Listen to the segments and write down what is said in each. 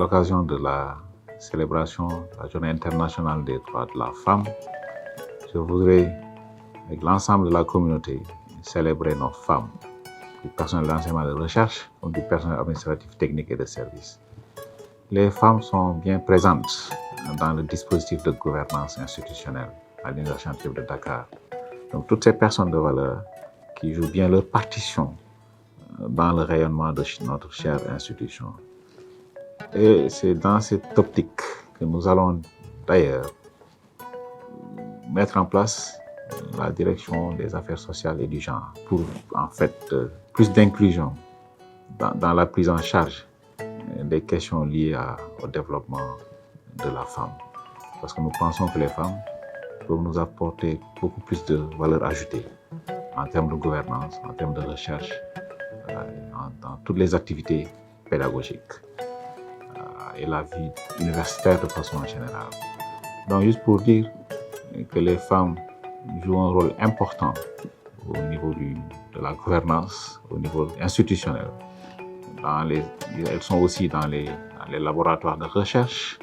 l'occasion de la célébration de la Journée internationale des droits de la femme, je voudrais, avec l'ensemble de la communauté, célébrer nos femmes, du personnel d'enseignement de recherche comme du personnel administratif, technique et de service. Les femmes sont bien présentes dans le dispositif de gouvernance institutionnelle à l'Université Cheikh Anta Diop de Dakar. Donc toutes ces personnes de valeur qui jouent bien leur partition dans le rayonnement de notre chère institution. Et c'est dans cette optique que nous allons d'ailleurs mettre en place la direction des affaires sociales et du genre pour en fait plus d'inclusion dans la prise en charge des questions liées au développement de la femme. Parce que nous pensons que les femmes peuvent nous apporter beaucoup plus de valeur ajoutée en termes de gouvernance, en termes de recherche, dans toutes les activités pédagogiques et la vie universitaire de façon générale. Donc juste pour dire que les femmes jouent un rôle important au niveau de la gouvernance, au niveau institutionnel. Elles sont aussi dans les laboratoires de recherche,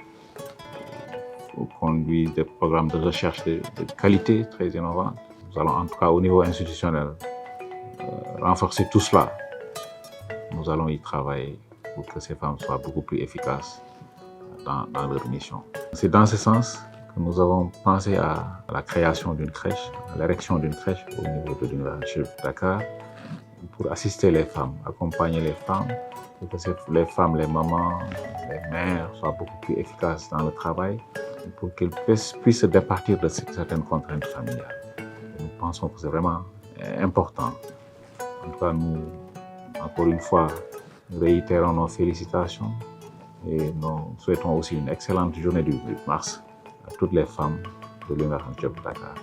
conduisent des programmes de recherche de qualité très innovants. Nous allons en tout cas au niveau institutionnel renforcer tout cela. Nous allons y travailler pour que ces femmes soient beaucoup plus efficaces dans leur mission. C'est dans ce sens que nous avons pensé à la création d'une crèche, à l'érection d'une crèche au niveau de l'Université de Dakar pour assister les femmes, accompagner les femmes, pour que les femmes, les mamans, les mères soient beaucoup plus efficaces dans le travail, pour qu'elles puissent se départir de certaines contraintes familiales. Et nous pensons que c'est vraiment important. En tout cas, nous, encore une fois, nous réitérons nos félicitations et nous souhaitons aussi une excellente journée du 8 mars à toutes les femmes de l'Université de Dakar.